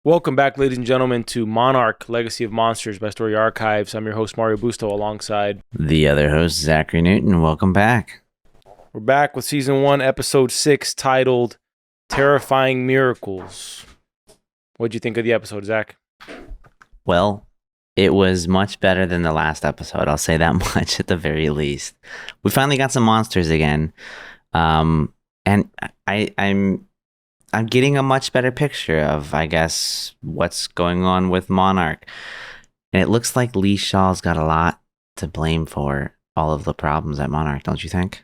Welcome back, ladies and gentlemen, to Monarch, Legacy of Monsters by Story Archives. I'm your host, Mario Busto, alongside the other host, Zachary Newton. Welcome back. We're back with Season 1, Episode 6, titled Terrifying Miracles. What'd you think of the episode, Zach? Well, it was much better than the last episode. I'll say that much at the very least. We finally got some monsters again. And I'm getting a much better picture of, I guess, what's going on with Monarch. And it looks like Lee Shaw's got a lot to blame for all of the problems at Monarch, don't you think?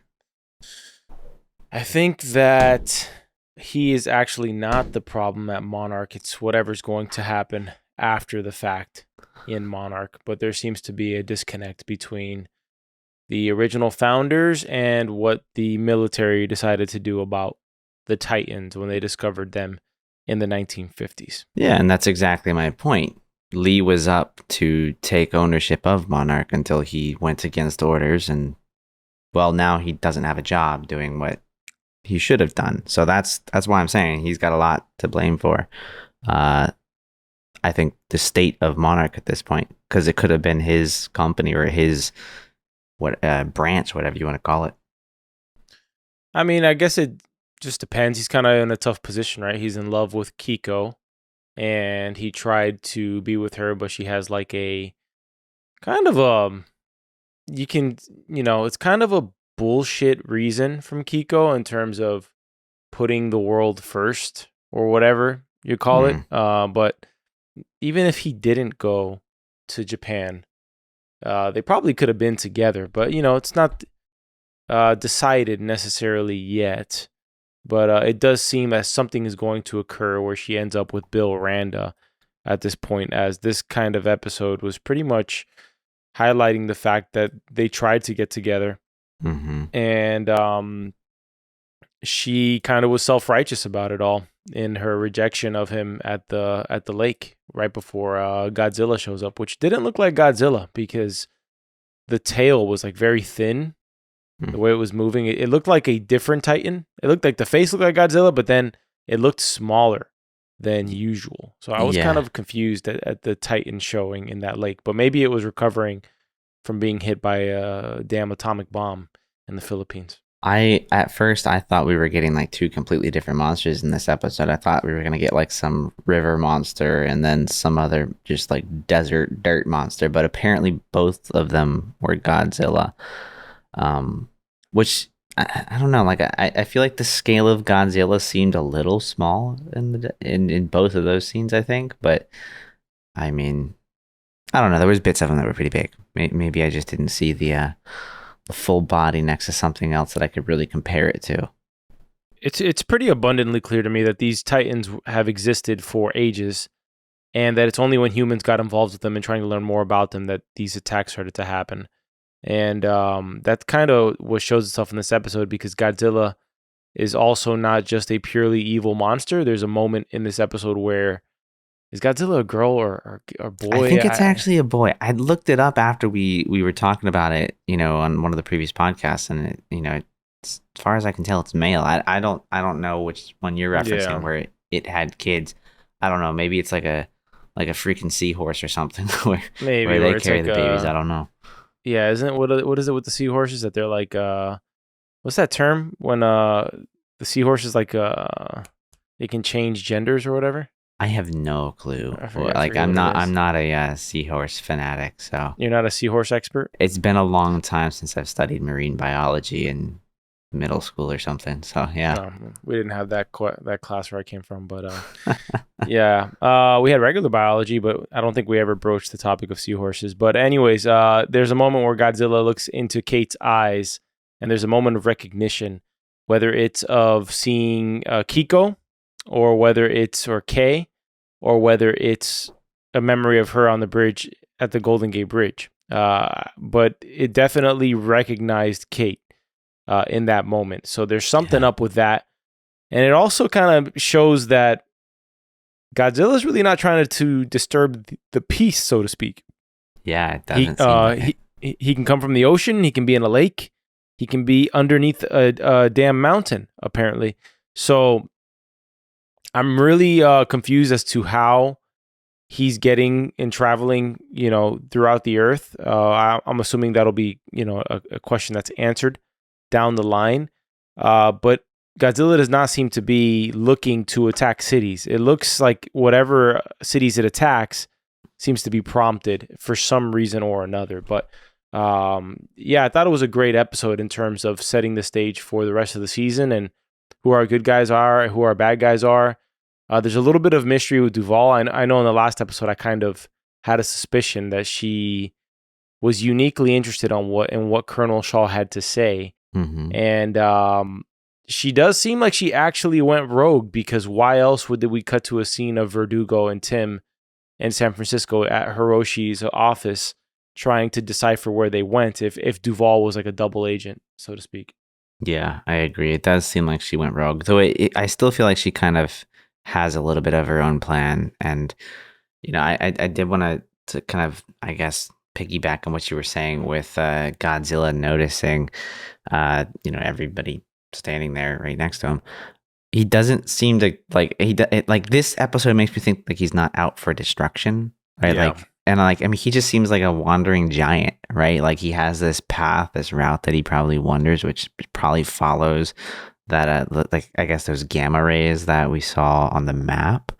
I think that he is actually not the problem at Monarch. It's whatever's going to happen after the fact in Monarch. But there seems to be a disconnect between the original founders and what the military decided to do about the Titans when they discovered them in the 1950s. Yeah, and that's exactly my point. Lee was up to take ownership of Monarch until he went against orders, and well, now he doesn't have a job doing what he should have done. So that's why I'm saying he's got a lot to blame for. I think the state of Monarch at this point, because it could have been his company or his branch, whatever you want to call it. I mean, I guess it just depends. He's kind of in a tough position, right? He's in love with Kiko, and he tried to be with her, but she has like a kind of it's kind of a bullshit reason from Kiko in terms of putting the world first or whatever you call it. But even if he didn't go to Japan, they probably could have been together, but it's not decided necessarily yet. But it does seem that something is going to occur where she ends up with Bill Randa at this point, as this kind of episode was pretty much highlighting the fact that they tried to get together. Mm-hmm. And she kind of was self-righteous about it all in her rejection of him at the lake right before Godzilla shows up, which didn't look like Godzilla because the tail was like very thin. The way it was moving, it looked like a different Titan. It looked like the face looked like Godzilla, but then it looked smaller than usual. So I was kind of confused at the Titan showing in that lake, but maybe it was recovering from being hit by a damn atomic bomb in the Philippines. At first I thought we were getting like two completely different monsters in this episode. I thought we were going to get like some river monster and then some other just like desert dirt monster, but apparently both of them were Godzilla. Which I don't know, like I feel like the scale of Godzilla seemed a little small in both of those scenes, I think, but I mean, I don't know, there was bits of them that were pretty big. Maybe I just didn't see the full body next to something else that I could really compare it to. It's pretty abundantly clear to me that these Titans have existed for ages, and that it's only when humans got involved with them and trying to learn more about them that these attacks started to happen. And that kind of what shows itself in this episode, because Godzilla is also not just a purely evil monster. There's a moment in this episode where, is Godzilla a girl or boy? I think it's actually a boy. I looked it up after we were talking about it, on one of the previous podcasts, and as far as I can tell, it's male. I don't know which one you're referencing where it had kids. I don't know. Maybe it's like a freaking seahorse or something where they carry the babies. I don't know. Yeah, isn't it? What is it with the seahorses that they're like? What's that term when the seahorses like they can change genders or whatever? I have no clue. I'm not a seahorse fanatic, so. You're not a seahorse expert? It's been a long time since I've studied marine biology in middle school or something. So yeah. No, we didn't have that class where I came from, but yeah. We had regular biology, but I don't think we ever broached the topic of seahorses. But anyways, there's a moment where Godzilla looks into Cate's eyes, and there's a moment of recognition, whether it's of seeing Kiko, or whether it's Kay, or whether it's a memory of her on the bridge at the Golden Gate Bridge. But it definitely recognized Cate in that moment. So there's something up with that. And it also kind of shows that Godzilla's really not trying to disturb the peace, so to speak. Yeah, it doesn't seem like it. He can come from the ocean. He can be in a lake. He can be underneath a damn mountain, apparently. So I'm really confused as to how he's getting and traveling, throughout the earth. I'm assuming that'll be, a question that's answered down the line. But Godzilla does not seem to be looking to attack cities. It looks like whatever cities it attacks seems to be prompted for some reason or another. But I thought it was a great episode in terms of setting the stage for the rest of the season and who our good guys are, who our bad guys are. There's a little bit of mystery with Duvall. I know in the last episode I kind of had a suspicion that she was uniquely interested in what Colonel Shaw had to say. Mm-hmm. And she does seem like she actually went rogue, because why else would we cut to a scene of Verdugo and Tim in San Francisco at Hiroshi's office trying to decipher where they went if Duvall was like a double agent, so to speak. Yeah, I agree. It does seem like she went rogue. Though I still feel like she kind of has a little bit of her own plan. And, I did want to kind of, I guess, piggyback on what you were saying with Godzilla noticing, everybody standing there right next to him. He doesn't seem to like this episode makes me think like he's not out for destruction, right? Yeah. He just seems like a wandering giant, right? Like he has this path, this route that he probably wanders, which probably follows that, I guess those gamma rays that we saw on the map.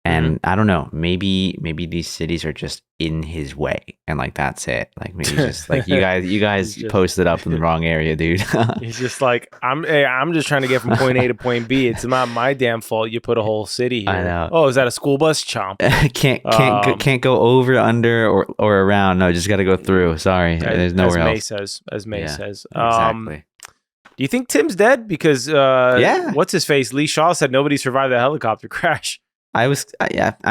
And I don't know, maybe these cities are just in his way, and like that's it. Like maybe just like you guys posted up in the wrong area, dude. He's just like, I'm just trying to get from point A to point B. It's not my damn fault you put a whole city here. I know. Oh, is that a school bus? Chomp. can't go over, under, or around. No, just got to go through. Sorry, there's nowhere else. As May says. Exactly. Do you think Tim's dead? Because what's his face? Lee Shaw said nobody survived the helicopter crash. I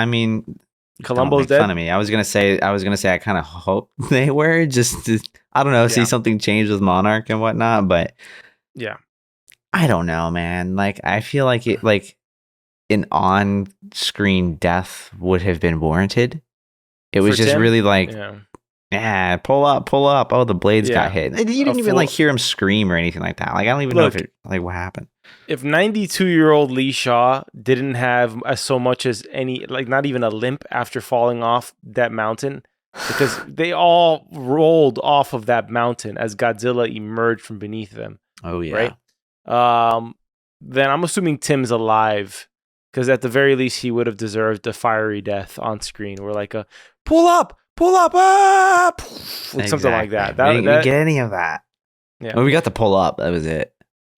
mean, Columbo's dead. Don't make fun of me. I was gonna say I kind of hope they were just to, I don't know, see something change with Monarch and whatnot, but yeah, I don't know, man. Like I feel like an on-screen death would have been warranted. It was just Tim? Really like, pull up. Oh, the blades got hit. You didn't even hear him scream or anything like that. Like I don't even know if it what happened. If 92-year-old Lee Shaw didn't have so much as any, not even a limp after falling off that mountain, because they all rolled off of that mountain as Godzilla emerged from beneath them. Oh yeah. Right. Then I'm assuming Tim's alive, because at the very least he would have deserved a fiery death on screen. We're like a pull up, something like that. We didn't get any of that. Yeah. When we got to pull up, that was it.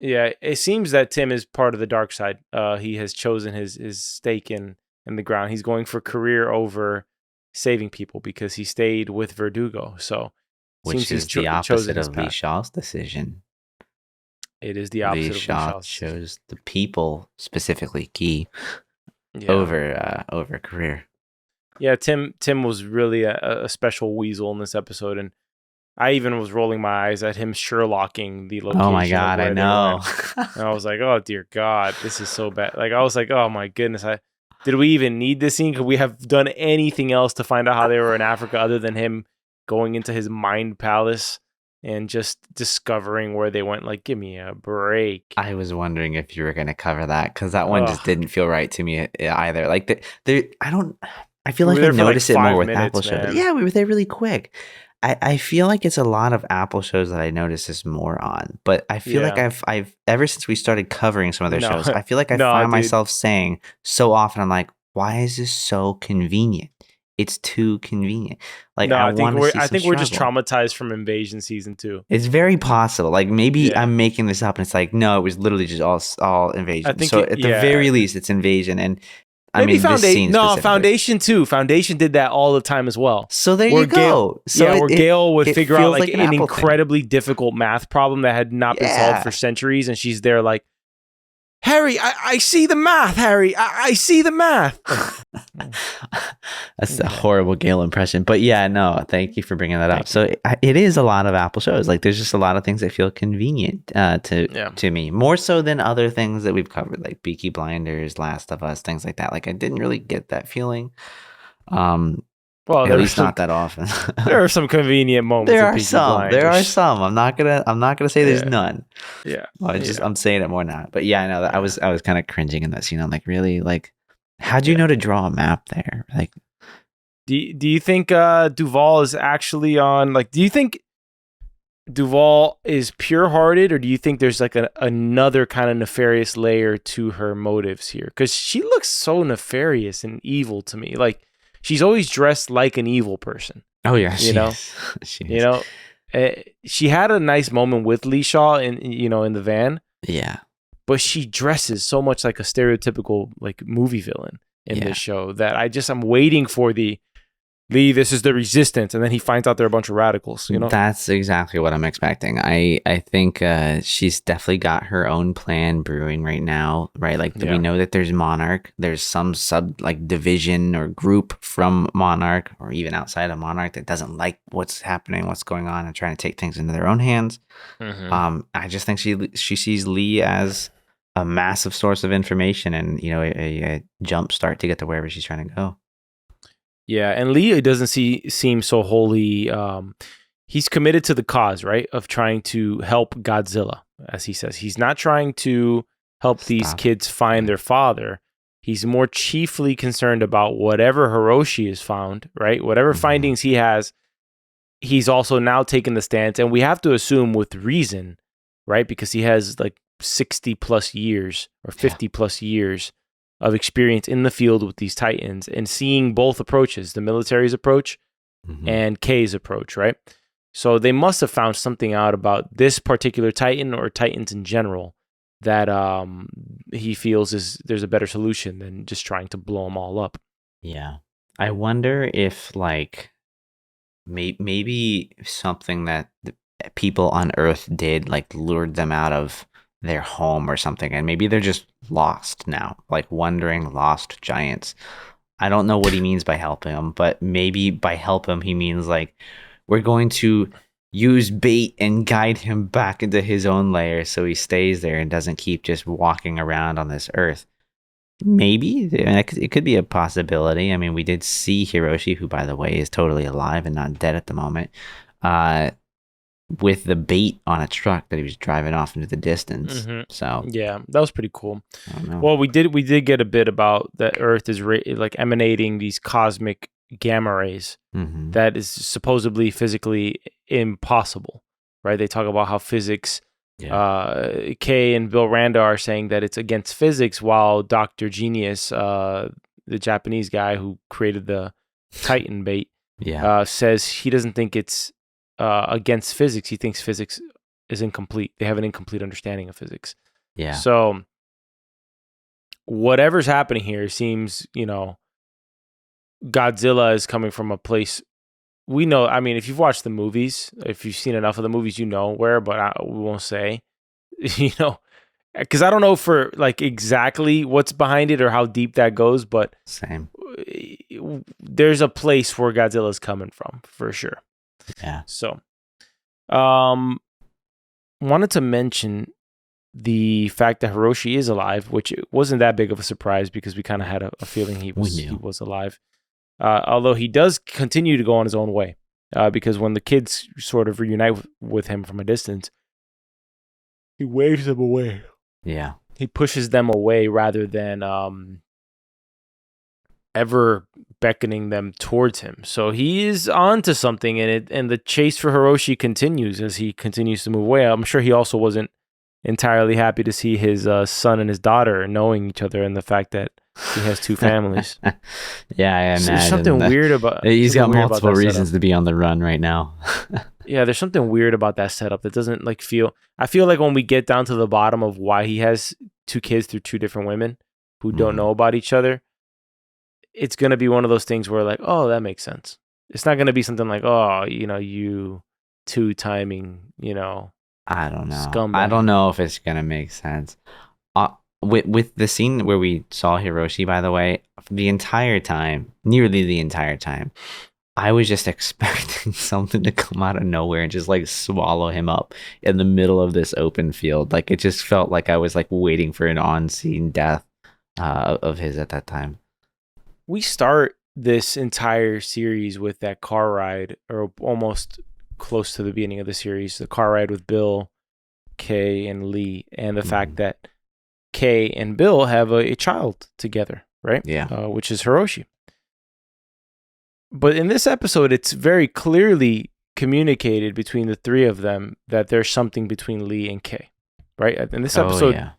Yeah, it seems that Tim is part of the dark side. He has chosen his stake in the ground. He's going for career over saving people because he stayed with Verdugo. So, which is the opposite of Lee Shaw's decision. It is the opposite of Lee Shaw's. Chose the people, specifically Key, over career. Yeah, Tim was really a special weasel in this episode, and I even was rolling my eyes at him Sherlocking the location. Oh my God, I know. And I was like, oh dear God, this is so bad. Like I was like, oh my goodness, did we even need this scene? Could we have done anything else to find out how they were in Africa other than him going into his mind palace and just discovering where they went? Like, give me a break. I was wondering if you were going to cover that, because that one just didn't feel right to me either. Like, I feel like I noticed it more with Apple shows. Yeah, we were there really quick. I feel like it's a lot of Apple shows that I notice this more on, but I feel like I've ever since we started covering some of their shows, I feel like I find myself saying so often, I'm like, why is this so convenient? It's too convenient. Like, I think we're just traumatized from Invasion season 2. It's very possible. Like maybe I'm making this up, and it's like, no, it was literally just all Invasion. So at the very least, it's Invasion, and Maybe Foundation too. Foundation did that all the time as well. So there you go. Where Gail would figure out like an incredibly difficult math problem that had not been solved for centuries, and she's there like, Harry, I see the math, Harry. I see the math. That's a horrible Gail impression. But yeah, no, thank you for bringing that up. So it is a lot of Apple shows. Like there's just a lot of things that feel convenient to me. More so than other things that we've covered, like Peaky Blinders, Last of Us, things like that. Like I didn't really get that feeling. Well, At least not that often. there are some convenient moments. There in are Peaky some. There are some. I'm not gonna say there's Yeah. none. Yeah. I'm saying it more now. But yeah, I know that I was kind of cringing in that scene. I'm like, really? Like, how'd you know to draw a map there? Like, do you think Duval is actually on? Like, do you think Duval is pure-hearted, or do you think there's like another kind of nefarious layer to her motives here? Because she looks so nefarious and evil to me. Like, she's always dressed like an evil person. oh yeah, You know? she You is. know, she had a nice moment with Lee Shaw in the van, Yeah, but she dresses so much like a stereotypical like movie villain in Yeah. this show that I'm waiting for the Lee, this is the resistance, and then he finds out they're a bunch of radicals. You know, that's exactly what I'm expecting. I think she's definitely got her own plan brewing right now, right? Like Yeah. we know that there's Monarch, there's some division or group from Monarch or even outside of Monarch that doesn't like what's happening, what's going on, and trying to take things into their own hands. I just think she sees Lee as a massive source of information and a jump start to get to wherever she's trying to go. Yeah, and Lee doesn't seem so wholly. He's committed to the cause, right, of trying to help Godzilla, as he says. He's not trying to help these kids find their father. He's more chiefly concerned about whatever Hiroshi has found, right? Whatever findings he has, he's also now taken the stance, and we have to assume with reason, right? Because he has like 60 plus years or 50 plus years of experience in the field with these Titans and seeing both approaches, the military's approach and K's approach, right? So they must have found something out about this particular Titan or Titans in general that he feels there's a better solution than just trying to blow them all up. Yeah. I wonder if like maybe something that the people on Earth did like lured them out of their home or something, and maybe they're just lost now, like wandering lost giants. I don't know what he means by help him, but maybe by help him he means like we're going to use bait and guide him back into his own lair so he stays there and doesn't keep just walking around on this earth. Maybe it could be a possibility. I mean, we did see Hiroshi, who by the way is totally alive and not dead at the moment, with the bait on a truck that he was driving off into the distance. So yeah, that was pretty cool. Well, we did get a bit about that Earth is like emanating these cosmic gamma rays that is supposedly physically impossible, right? They talk about how physics, Kay and Bill Randa are saying that it's against physics, while Dr. Genius, the Japanese guy who created the Titan bait, says he doesn't think it's against physics. He thinks physics is incomplete. They have an incomplete understanding of physics. Yeah. So whatever's happening here seems, Godzilla is coming from a place we know. I mean, if you've watched the movies, if you've seen enough of the movies, where, but we won't say, because I don't know for like exactly what's behind it or how deep that goes, but same. There's a place where Godzilla's coming from for sure. Yeah. So, wanted to mention the fact that Hiroshi is alive, which wasn't that big of a surprise because we kind of had a feeling he was alive. Although he does continue to go on his own way, because when the kids sort of reunite with him from a distance, he waves them away. Yeah. He pushes them away rather than ever beckoning them towards him. So he is on to something in it, and the chase for Hiroshi continues as he continues to move away. I'm sure he also wasn't entirely happy to see his son and his daughter knowing each other, and the fact that he has two families. Yeah, I imagine. There's something weird about. He's got multiple reasons to be on the run right now. Yeah, there's something weird about that setup that doesn't like feel. I feel like when we get down to the bottom of why he has two kids through two different women who don't know about each other, it's gonna be one of those things where like, oh, that makes sense. It's not gonna be something like, oh, you two timing, I don't know. Scumbag. I don't know if it's gonna make sense. With the scene where we saw Hiroshi, by the way, nearly the entire time, I was just expecting something to come out of nowhere and just like swallow him up in the middle of this open field. Like it just felt like I was like waiting for an on-scene death of his at that time. We start this entire series with that car ride, or almost close to the beginning of the series, the car ride with Bill, Kay, and Lee, and the fact that Kay and Bill have a child together, right? Yeah. Which is Hiroshi. But in this episode, it's very clearly communicated between the three of them that there's something between Lee and Kay, right? In this episode,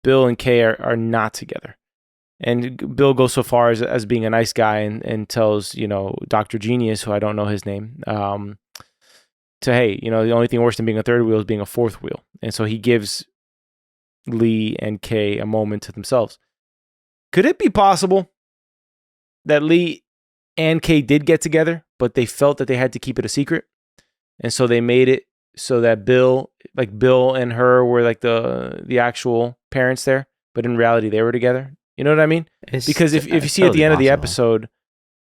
Bill and Kay are not together. And Bill goes so far as being a nice guy and tells, Dr. Genius, who I don't know his name, hey, the only thing worse than being a third wheel is being a fourth wheel. And so he gives Lee and Kay a moment to themselves. Could it be possible that Lee and Kay did get together, but they felt that they had to keep it a secret? And so they made it so that Bill and her were like the actual parents there, but in reality they were together. You know what I mean? Because if you see at the end of the episode,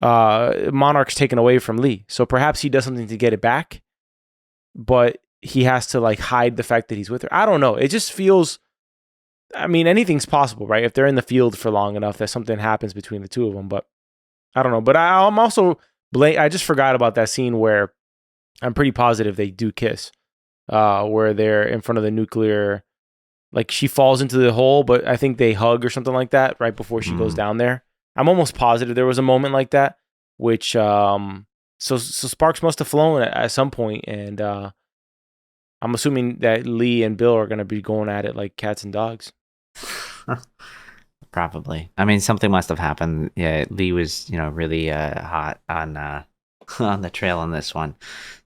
Monarch's taken away from Lee. So perhaps he does something to get it back, but he has to like hide the fact that he's with her. I don't know. It just feels, I mean, anything's possible, right? If they're in the field for long enough, that something happens between the two of them, but I don't know. But I'm also, I just forgot about that scene where I'm pretty positive they do kiss, where they're in front of the nuclear, like she falls into the hole, but I think they hug or something like that right before she goes down there. I'm almost positive there was a moment like that, which, so sparks must have flown at some point, and I'm assuming that Lee and Bill are going to be going at it like cats and dogs. Probably. I mean, something must have happened. Yeah, Lee was, really hot on the trail on this one.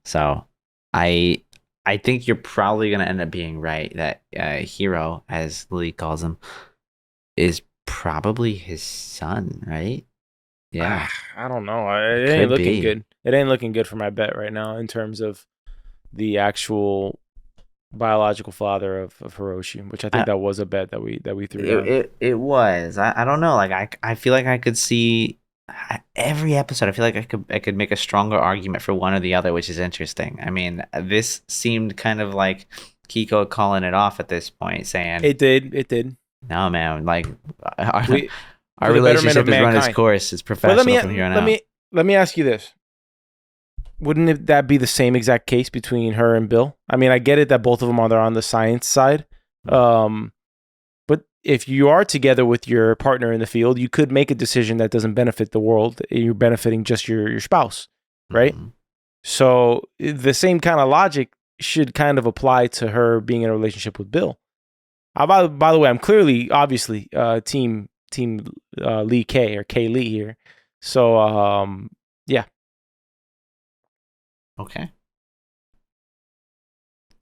So I think you're probably going to end up being right that Hiro, as Lee calls him, is probably his son, right? Yeah. I don't know. It ain't looking good. It ain't looking good for my bet right now in terms of the actual biological father of Hiroshi, which I think that was a bet that we threw down. It was. I don't know. Like I feel like I could see every episode. I feel like I could make a stronger argument for one or the other, which is interesting. I mean, this seemed kind of like Kiko calling it off at this point, saying it did. No, man. Like our relationship has run its course. It's professional from here on out. Let me ask you this. Wouldn't that be the same exact case between her and Bill? I mean, I get it that both of them are on the science side. But if you are together with your partner in the field, you could make a decision that doesn't benefit the world. You're benefiting just your spouse, right? Mm-hmm. So the same kind of logic should kind of apply to her being in a relationship with Bill. By the way, I'm clearly, obviously, team Lee K or K Lee here. So, yeah. Okay.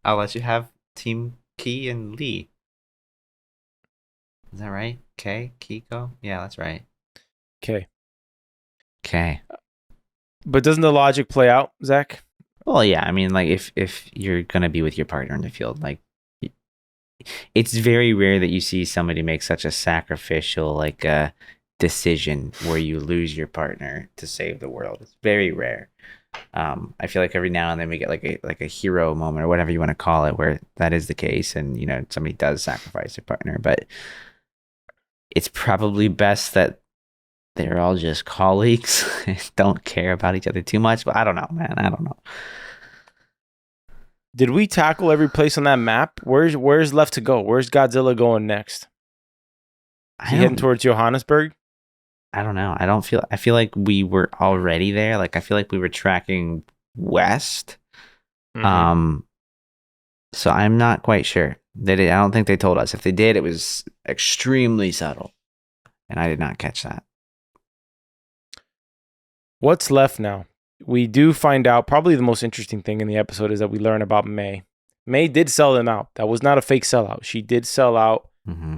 I'll let you have Team Key and Lee. Is that right? Kiko? Yeah, that's right. K. But doesn't the logic play out, Zach? Well, yeah. I mean, like, if you're going to be with your partner in the field, like, it's very rare that you see somebody make such a sacrificial, like, decision where you lose your partner to save the world. It's very rare. I feel like every now and then we get like a hero moment or whatever you want to call it, where that is the case, and somebody does sacrifice their partner. But it's probably best that they're all just colleagues and don't care about each other too much. But I don't know, man. I don't know. Did we tackle every place on that map? Where's left to go? Where's Godzilla going next? Is he heading towards Johannesburg? I don't know. I feel like we were already there. Like, I feel like we were tracking west. Mm-hmm. So I'm not quite sure. I don't think they told us. If they did, it was extremely subtle. And I did not catch that. What's left now? We do find out, probably the most interesting thing in the episode is that we learn about May. May did sell them out. That was not a fake sellout. She did sell out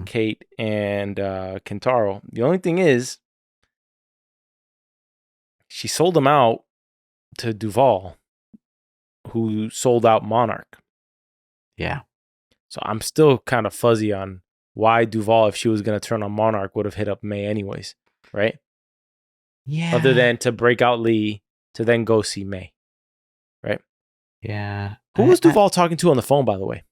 Cate and Kentaro. The only thing is, she sold them out to Duval, who sold out Monarch. Yeah. So I'm still kind of fuzzy on why Duval, if she was going to turn on Monarch, would have hit up May anyways, right? Yeah. Other than to break out Lee to then go see May, right? Yeah. Who was Duval talking to on the phone, by the way?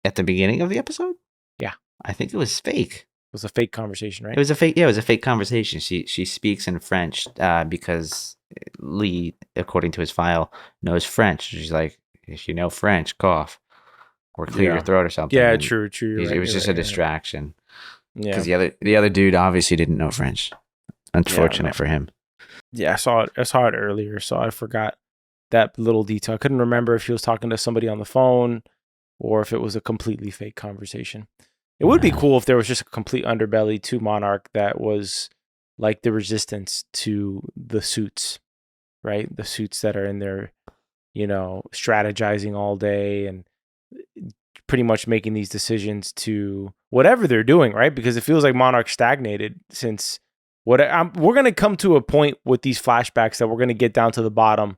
At the beginning of the episode? Yeah. I think it was fake. was a fake conversation, right? It was a fake. Yeah, it was a fake conversation. She speaks in French because Lee, according to his file, knows French. She's like, if you know French, cough or clear your Yeah. throat or something. Yeah, And true. You're it right. was You're just right. a You're right. distraction Yeah. because the other dude obviously didn't know French. Yeah. Unfortunate No. for him. Yeah, I saw it. I saw it earlier, so I forgot that little detail. I couldn't remember if he was talking to somebody on the phone or if it was a completely fake conversation. It would be Yeah. cool if there was just a complete underbelly to Monarch that was like the resistance to the suits, right? The suits that are in there, strategizing all day and pretty much making these decisions to whatever they're doing, right? Because it feels like Monarch stagnated since we're going to come to a point with these flashbacks that we're going to get down to the bottom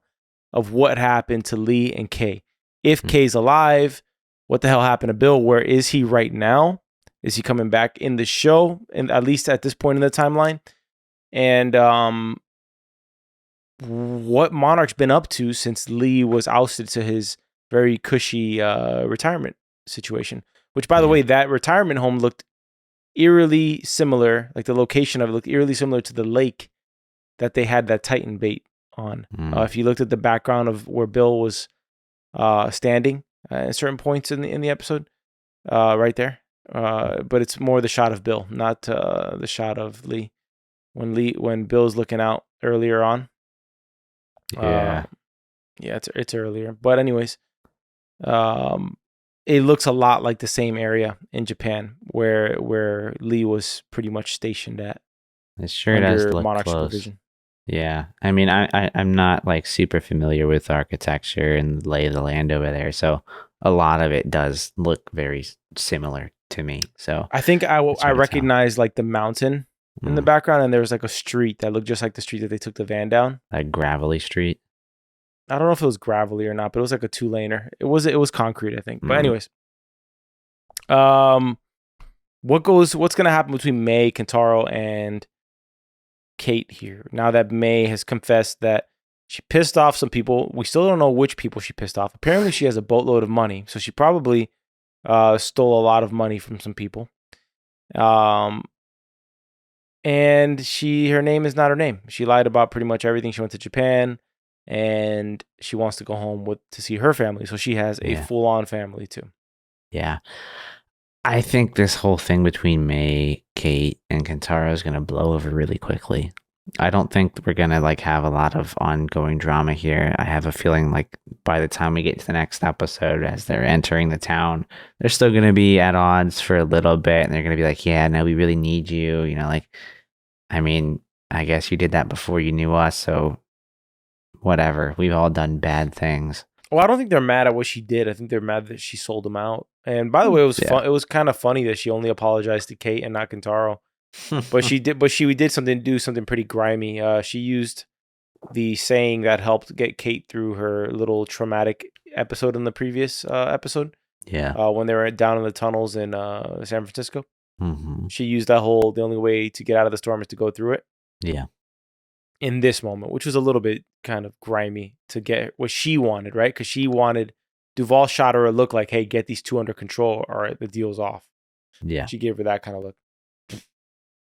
of what happened to Lee and Kay. If Kay's alive, what the hell happened to Bill? Where is he right now? Is he coming back in the show? And at least at this point in the timeline, and what Monarch's been up to since Lee was ousted to his very cushy retirement situation. Which, by the way, that retirement home looked eerily similar. Like the location of it looked eerily similar to the lake that they had that Titan bait on. If you looked at the background of where Bill was standing at certain points in the episode, right there. But it's more the shot of Bill, not the shot of Lee. When Bill's looking out earlier on. Yeah. It's earlier. But anyways, it looks a lot like the same area in Japan where Lee was pretty much stationed at. It sure does look Monarch close. supervision. Yeah, I mean, I'm not like super familiar with architecture and lay of the land over there, so a lot of it does look very similar to me. So I think I recognized like the mountain in the background, and there was like a street that looked just like the street that they took the van down. A gravelly street. I don't know if it was gravelly or not, but it was like a 2-laner. It was concrete, I think. But anyways, what's gonna happen between May, Kentaro, and Cate here? Now that May has confessed that she pissed off some people. We still don't know which people she pissed off. Apparently, she has a boatload of money, so she probably stole a lot of money from some people. And her name is not her name. She lied about pretty much everything. She went to Japan, and she wants to go home to see her family. So she has a full-on family too. Yeah. I think this whole thing between May, Cate, and Kentaro is going to blow over really quickly. I don't think we're going to like have a lot of ongoing drama here. I have a feeling like by the time we get to the next episode, as they're entering the town, they're still going to be at odds for a little bit. And they're going to be like, yeah, no, we really need you. I mean, I guess you did that before you knew us. So whatever. We've all done bad things. Well, I don't think they're mad at what she did. I think they're mad that she sold him out. And by the way, it was fun. It was kind of funny that she only apologized to Cate and not Kentaro. But she did do something pretty grimy. She used the saying that helped get Cate through her little traumatic episode in the previous episode. Yeah. When they were down in the tunnels in San Francisco. Mm-hmm. She used that the only way to get out of the storm is to go through it. Yeah. In this moment, which was a little bit kind of grimy to get what she wanted, right? Because she wanted Duvall shot her a look like, hey, get these two under control or the deal's off. Yeah. She gave her that kind of look.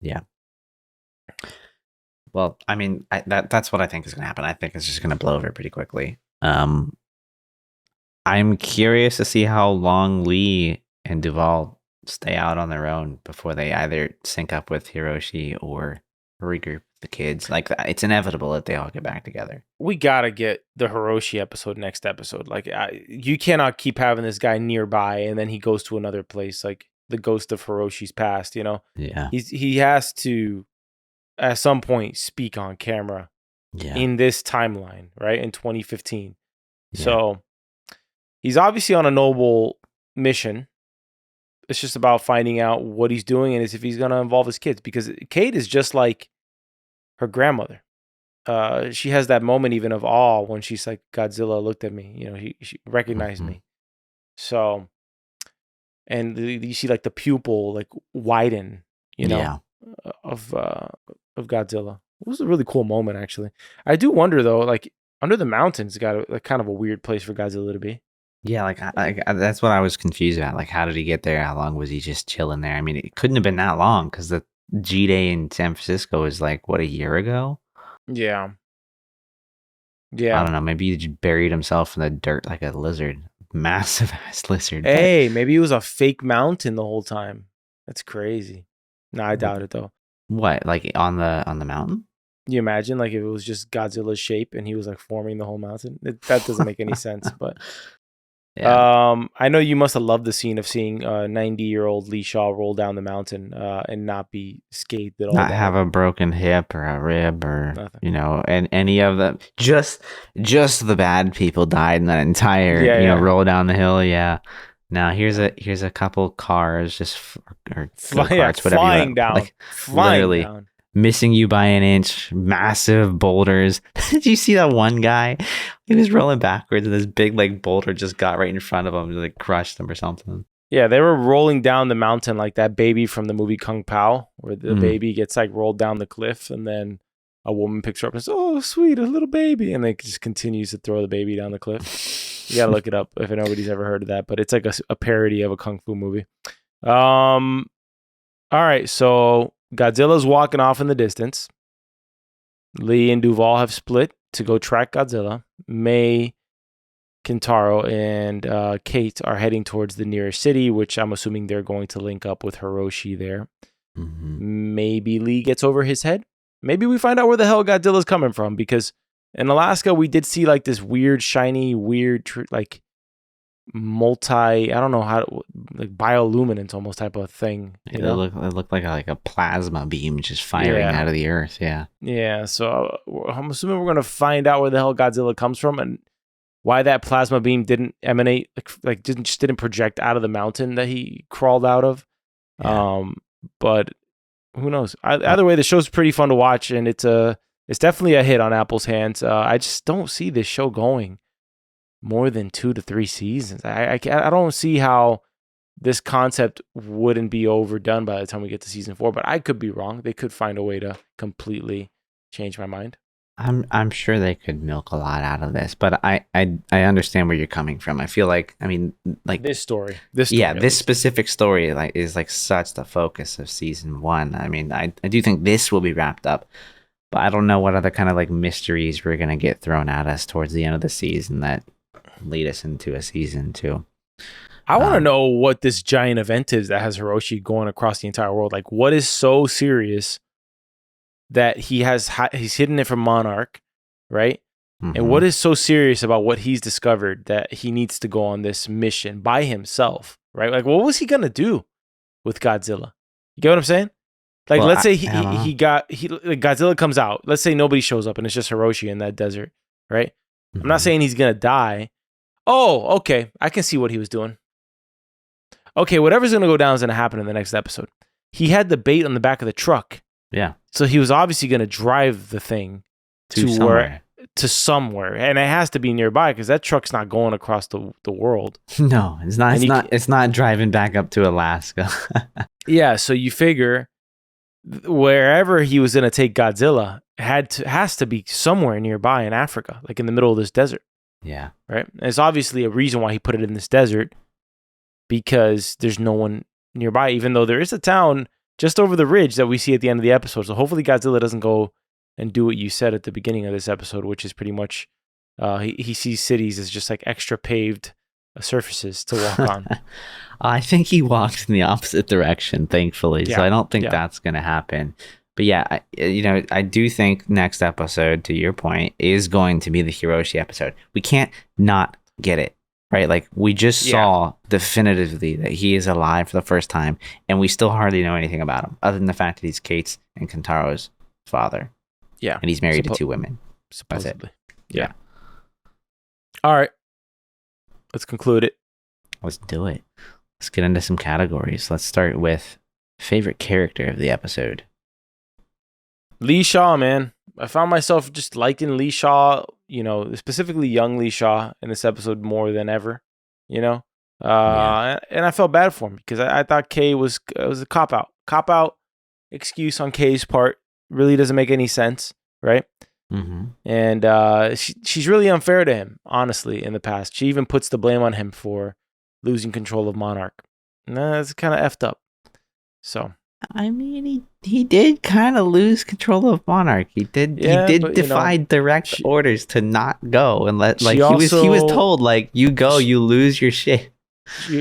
Yeah. Well, I mean, that's what I think is going to happen. I think it's just going to blow over pretty quickly. I'm curious to see how long Lee and Duvall stay out on their own before they either sync up with Hiroshi or regroup the kids. Like, it's inevitable that they all get back together. We gotta get the Hiroshi episode next episode. Like, you cannot keep having this guy nearby and then he goes to another place. Like the ghost of Hiroshi's past. Yeah. He has to at some point speak on camera. Yeah. In this timeline, right? In 2015. Yeah. So he's obviously on a noble mission. It's just about finding out what he's doing and if he's going to involve his kids, because Cate is just like her grandmother. She has that moment even of awe when she's like, Godzilla looked at me, she recognized me. So, and you see like the pupil like widen, of Godzilla. It was a really cool moment, actually. I do wonder though, like Under the Mountains got like kind of a weird place for Godzilla to be. Yeah, like that's what I was confused about. Like, how did he get there? How long was he just chilling there? I mean, it couldn't have been that long because the G Day in San Francisco was like what, a year ago? Yeah. I Yeah. don't know. Maybe he just buried himself in the dirt like a lizard, massive ass lizard. But Hey, maybe it was a fake mountain the whole time. That's crazy. No, I doubt it though. what, like on the mountain? You imagine like if it was just Godzilla's shape and he was like forming the whole mountain? That doesn't make any sense. But Yeah, I know you must have loved the scene of seeing 90-year-old Lee Shaw roll down the mountain and not be scathed at all. not by have it. a broken hip or a rib or Nothing. and any of them. Just the bad people died in that entire Yeah, yeah. roll down the hill. Yeah. Now here's a couple cars just or go-karts, whatever you flying want, down, like flying literally down. missing you by an inch, massive boulders. Did you see that one guy? He was rolling backwards and this big like boulder just got right in front of him and like crushed him or something. Yeah, they were rolling down the mountain like that baby from the movie Kung Pao, where the Mm. baby gets like rolled down the cliff, and then a woman picks her up and says, "Oh, sweet, a little baby," and they just continues to throw the baby down the cliff. You gotta look it up if nobody's ever heard of that, but it's like a parody of a kung fu movie. All right, so Godzilla's walking off in the distance. Lee and Duvall have split to go track Godzilla. May, Kintaro, and Cate are heading towards the nearest city, which I'm assuming they're going to link up with Hiroshi there. Mm-hmm. Maybe Lee gets over his head. Maybe we find out where the hell Godzilla's coming from, because in Alaska we did see like this weird, shiny, like I don't know how to, like bioluminescence almost type of thing. It looked like a plasma beam just firing Yeah. out of the earth. Yeah. Yeah, so I'm assuming we're going to find out where the hell Godzilla comes from and why that plasma beam didn't emanate, like didn't project out of the mountain that he crawled out of. Yeah. But who knows? Either way, the show's pretty fun to watch, and it's definitely a hit on Apple's hands. I just don't see this show going more than 2 to 3 seasons. I don't see how this concept wouldn't be overdone by the time we get to season 4, but I could be wrong. They could find a way to completely change my mind. I'm sure they could milk a lot out of this, but I understand where you're coming from. I feel like, I mean, like This story, yeah, at this least. specific story like is like such the focus of season 1. I mean, I do think this will be wrapped up, but I don't know what other kind of like mysteries we're gonna get thrown at us towards the end of the season that lead us into a season 2. I want to know what this giant event is that has Hiroshi going across the entire world. Like, what is so serious that he's hidden it from Monarch, right? Mm-hmm. And what is so serious about what he's discovered that he needs to go on this mission by himself, right? Like, what was he gonna do with Godzilla? You get what I'm saying? Like, Well, let's say Godzilla comes out. Let's say nobody shows up and it's just Hiroshi in that desert, right? Mm-hmm. I'm not saying he's gonna die. Oh, okay. I can see what he was doing. Okay, whatever's gonna go down is gonna happen in the next episode. He had the bait on the back of the truck. Yeah. So he was obviously gonna drive the thing to somewhere, and it has to be nearby because that truck's not going across the world. No, it's not. It's not driving back up to Alaska. Yeah, so you figure wherever he was gonna take Godzilla has to be somewhere nearby in Africa, like in the middle of this desert. Yeah. Right. And it's obviously a reason why he put it in this desert, because there's no one nearby, even though there is a town just over the ridge that we see at the end of the episode. So hopefully Godzilla doesn't go and do what you said at the beginning of this episode, which is pretty much he sees cities as just like extra paved surfaces to walk on. I think he walked in the opposite direction, thankfully. Yeah. So I don't think that's going to happen. But yeah, I do think next episode, to your point, is going to be the Hiroshi episode. We can't not get it, right? Like, we just saw definitively that he is alive for the first time, and we still hardly know anything about him, other than the fact that he's Cate's and Kintaro's father. Yeah. And he's married to 2 women. Supposedly. Yeah. All right. Let's conclude it. Let's do it. Let's get into some categories. Let's start with favorite character of the episode. Lee Shaw, man. I found myself just liking Lee Shaw, specifically young Lee Shaw in this episode more than ever, And I felt bad for him because I thought Kay was a cop out excuse on Kay's part. Really doesn't make any sense, right? And she's really unfair to him, honestly, in the past. She even puts the blame on him for losing control of Monarch. And that's kind of effed up. So, I mean, he did kind of lose control of Monarch. He did defy direct orders to not go and let he was told like, you go, you lose your shit.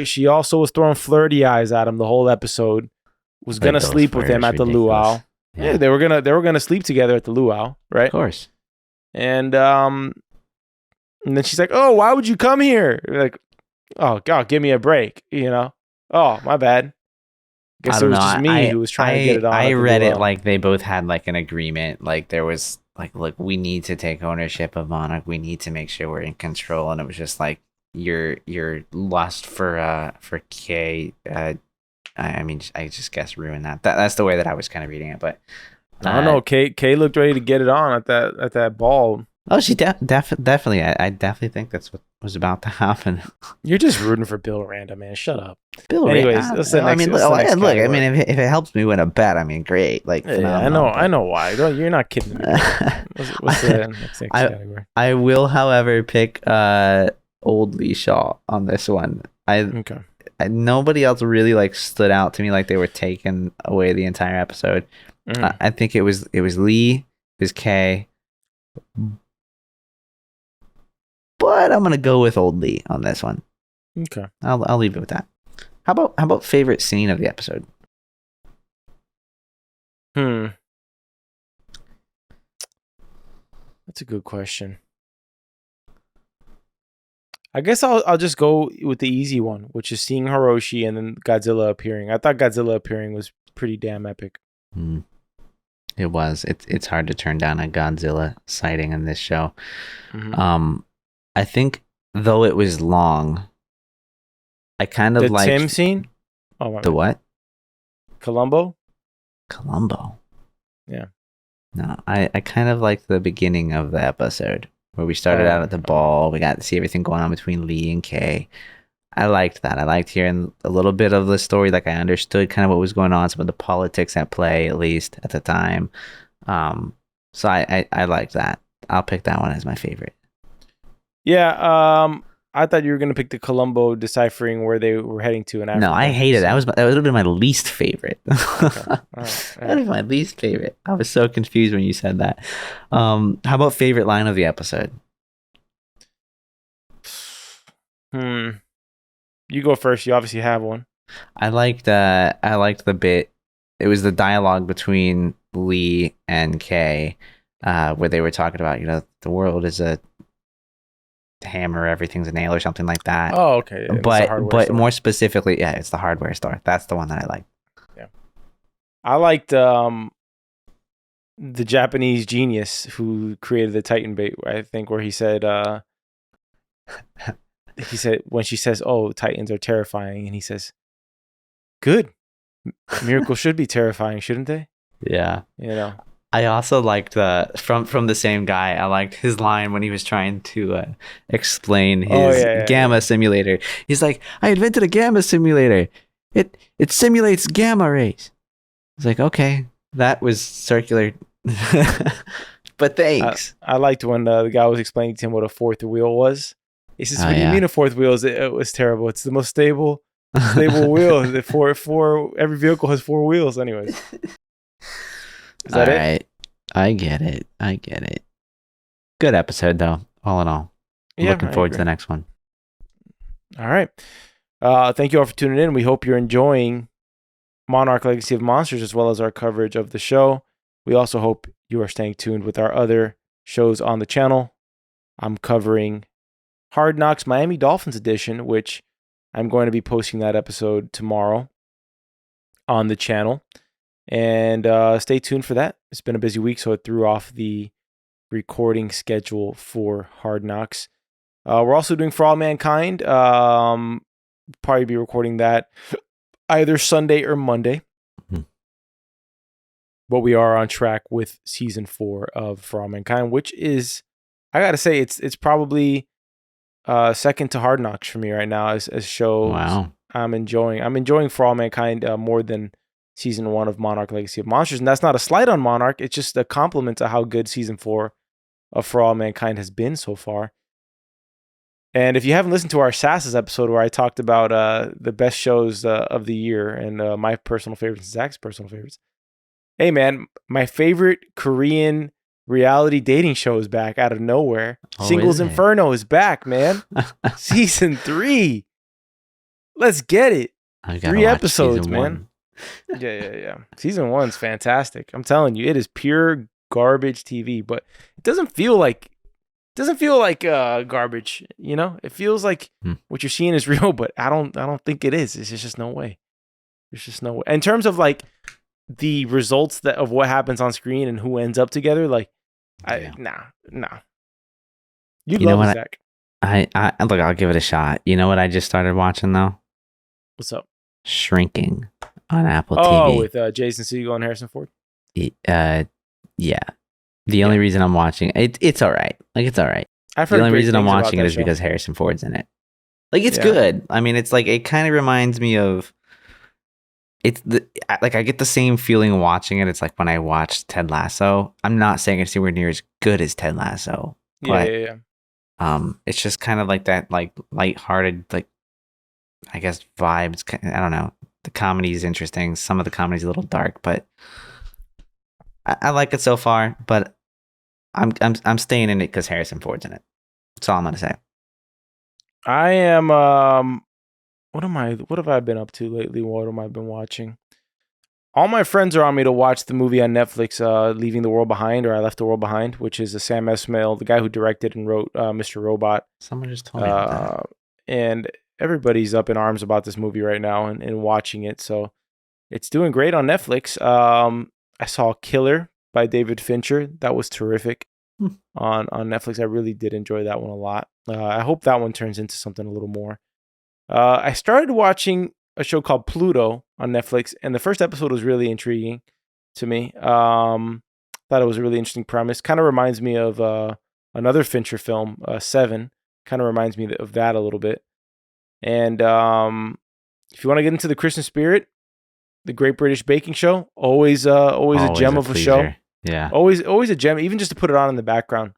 She also was throwing flirty eyes at him the whole episode. Was gonna sleep with him at the luau. Yeah, they were gonna sleep together at the luau, right? Of course. And then she's like, "Oh, why would you come here?" Like, "Oh God, give me a break," you know? "Oh, my bad." Guess it was just me who was trying to get it on. I read it like they both had like an agreement. Like there was like, look, we need to take ownership of Monarch. We need to make sure we're in control. And it was just like your lust for Kay. I mean, I just guess ruined that. That's the way that I was kind of reading it. But I don't know. Kay looked ready to get it on at that ball. Oh, she definitely. I definitely think that's what was about to happen. You're just rooting for Bill Randa, man. Shut up. Bill Randa. Anyways, look. I mean, if it helps me win a bet, I mean, great. Like, yeah, I know why. You're not kidding me. What's the next category? I will, however, pick Old Lee Shaw on this one. Okay. Nobody else really like stood out to me like they were taking away the entire episode. I think it was Lee, it was Kay, but I'm gonna go with Old Lee on this one. Okay, I'll leave it with that. How about favorite scene of the episode? That's a good question. I guess I'll just go with the easy one, which is seeing Hiroshi and then Godzilla appearing. I thought Godzilla appearing was pretty damn epic. It was. It's hard to turn down a Godzilla sighting in this show. I think though it was long, I kind of liked the Tim scene. Oh, the what? Columbo. Yeah. No, I kind of liked the beginning of the episode where we started out at the ball. We got to see everything going on between Lee and Kay. I liked that. I liked hearing a little bit of the story. Like I understood kind of what was going on, some of the politics at play, at least at the time. So I liked that. I'll pick that one as my favorite. Yeah. I thought you were gonna pick the Columbo deciphering where they were heading to in Africa. No, I hated that. That would have been my least favorite. Okay. All right. That was my least favorite. I was so confused when you said that. How about favorite line of the episode? You go first. You obviously have one. I liked the bit. It was the dialogue between Lee and Kay, where they were talking about, the world is a hammer, everything's a nail, or something like that. Oh, okay. But more specifically, yeah, it's the hardware store. That's the one that I liked. Yeah, I liked the Japanese genius who created the Titan bait. I think where he said. He said when she says, "Oh, Titans are terrifying," and he says, "Good, miracles should be terrifying, shouldn't they?" Yeah, I also liked from the same guy. I liked his line when he was trying to explain his gamma simulator. He's like, "I invented a gamma simulator. It simulates gamma rays." It's like, okay, that was circular, but thanks. I liked when the guy was explaining to him what a fourth wheel was. He says, "What do you mean a fourth wheel? It was terrible. It's the most stable wheel. Four. Every vehicle has four wheels, anyways." Is that it? Right. I get it. Good episode, though. All in all, looking forward to the next one. All right. Thank you all for tuning in. We hope you're enjoying Monarch Legacy of Monsters as well as our coverage of the show. We also hope you are staying tuned with our other shows on the channel. I'm covering Hard Knocks Miami Dolphins edition, which I'm going to be posting that episode tomorrow on the channel. And stay tuned for that. It's been a busy week, so it threw off the recording schedule for Hard Knocks. We're also doing For All Mankind. Probably be recording that either Sunday or Monday. But we are on track with season 4 of For All Mankind, which is, I gotta say, it's probably second to Hard Knocks for me right now as shows. Wow. I'm enjoying For All Mankind more than season 1 of Monarch Legacy of Monsters. And that's not a slight on Monarch. It's just a compliment to how good season 4 For All Mankind has been so far. And if you haven't listened to our Sasses episode where I talked about the best shows of the year and my personal favorites, Zach's personal favorites. Hey, man, my favorite Korean reality dating show is back out of nowhere. Singles Inferno is back, man. Season 3. Let's get it. 3 episodes, man. Yeah. Season 1's fantastic. I'm telling you, it is pure garbage TV, but it doesn't feel like garbage, you know? It feels like what you're seeing is real, but I don't think it is. It's just no way. There's just no way. In terms of like the results of what happens on screen and who ends up together, like nah. You love it, Zach. I look, I'll give it a shot. You know what I just started watching though? What's up? Shrinking on Apple TV. Oh, with Jason Segel and Harrison Ford? Yeah. The only reason I'm watching it's all right. Like, it's all right. The only reason I'm watching it is because Harrison Ford's in it. Like, it's good. I mean, it's like, it kind of reminds me of, I get the same feeling watching it. It's like when I watched Ted Lasso. I'm not saying it's anywhere near as good as Ted Lasso. But, it's just kind of like that, like, lighthearted, like, I guess vibes. I don't know. The comedy is interesting. Some of the comedy is a little dark, but I like it so far. But I'm staying in it because Harrison Ford's in it. That's all I'm gonna say. I am. What have I been up to lately? What have I been watching? All my friends are on me to watch the movie on Netflix, Leaving the World Behind, or I Left the World Behind, which is a Sam Esmail, the guy who directed and wrote Mr. Robot. Someone just told me about that. And everybody's up in arms about this movie right now and watching it. So it's doing great on Netflix. I saw Killer by David Fincher. That was terrific on Netflix. I really did enjoy that one a lot. I hope that one turns into something a little more. I started watching a show called Pluto on Netflix, and the first episode was really intriguing to me. Thought it was a really interesting premise. Kind of reminds me of another Fincher film, Seven. Kind of reminds me of that a little bit. And if you want to get into the Christmas spirit, the Great British Baking Show, always a gem of a show. Yeah, always a gem. Even just to put it on in the background,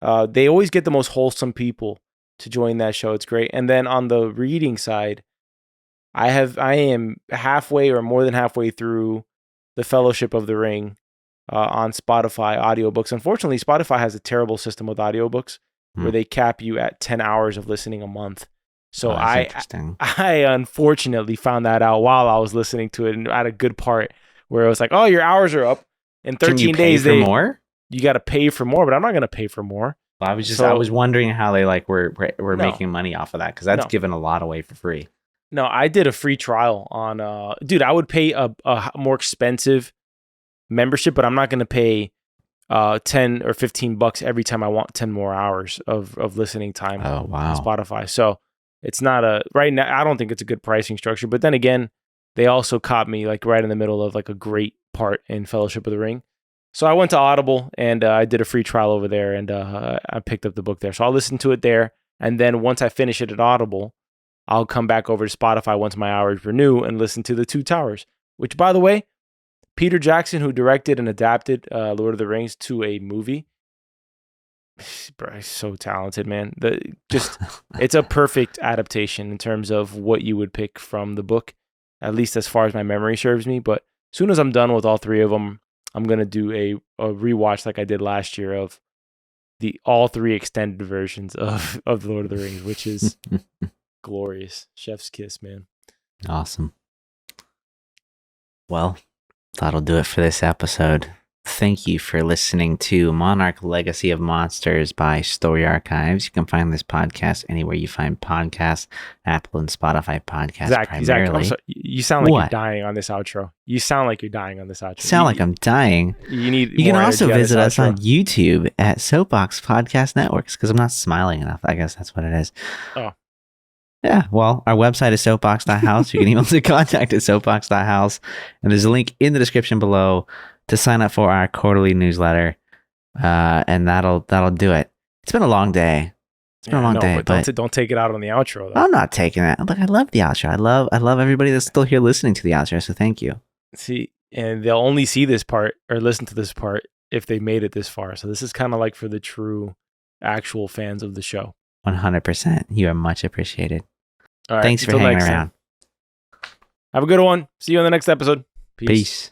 they always get the most wholesome people to join that show. It's great. And then on the reading side, I am halfway or more than halfway through The Fellowship of the Ring on Spotify audiobooks. Unfortunately, Spotify has a terrible system with audiobooks where they cap you at 10 hours of listening a month. So I unfortunately found that out while I was listening to it, and at a good part where it was like, oh, your hours are up. In 13 days, for more? You got to pay for more, but I'm not going to pay for more. Well, I was wondering how they were making money off of that, because that's given a lot away for free. No, I did a free trial on, dude, I would pay a more expensive membership, but I'm not going to pay 10 or 15 bucks every time I want 10 more hours of listening time on Spotify. So it's not right now, I don't think it's a good pricing structure, but then again, they also caught me like right in the middle of like a great part in Fellowship of the Ring. So I went to Audible and I did a free trial over there, and I picked up the book there. So I'll listen to it there. And then once I finish it at Audible, I'll come back over to Spotify once my hours renew and listen to The Two Towers, which, by the way, Peter Jackson, who directed and adapted Lord of the Rings to a movie, bro, he's so talented, man. It's a perfect adaptation in terms of what you would pick from the book, at least as far as my memory serves me. But as soon as I'm done with all three of them, I'm going to do a rewatch like I did last year of all three extended versions of The Lord of the Rings, which is glorious. Chef's kiss, man. Awesome. Well, that'll do it for this episode. Thank you for listening to Monarch Legacy of Monsters by Story Archives. You can find this podcast anywhere you find podcasts, Apple and Spotify podcasts primarily. Zach, you sound like you're dying on this outro. Sound like I'm dying? You can also visit us on YouTube at Soapbox Podcast Networks, because I'm not smiling enough. I guess that's what it is. Oh. Yeah, well, our website is soapbox.house. You can email us at contact@soapbox.house. And there's a link in the description below to sign up for our quarterly newsletter, and that'll do it. It's been a long day. But don't take it out on the outro, though. I'm not taking it. Look, I love the outro. I love everybody that's still here listening to the outro. So thank you. See, and they'll only see this part or listen to this part if they made it this far. So this is kind of like for the true actual fans of the show. 100%. You are much appreciated. All right, Thanks for until hanging next time. around. Have a good one. See you on the next episode. Peace.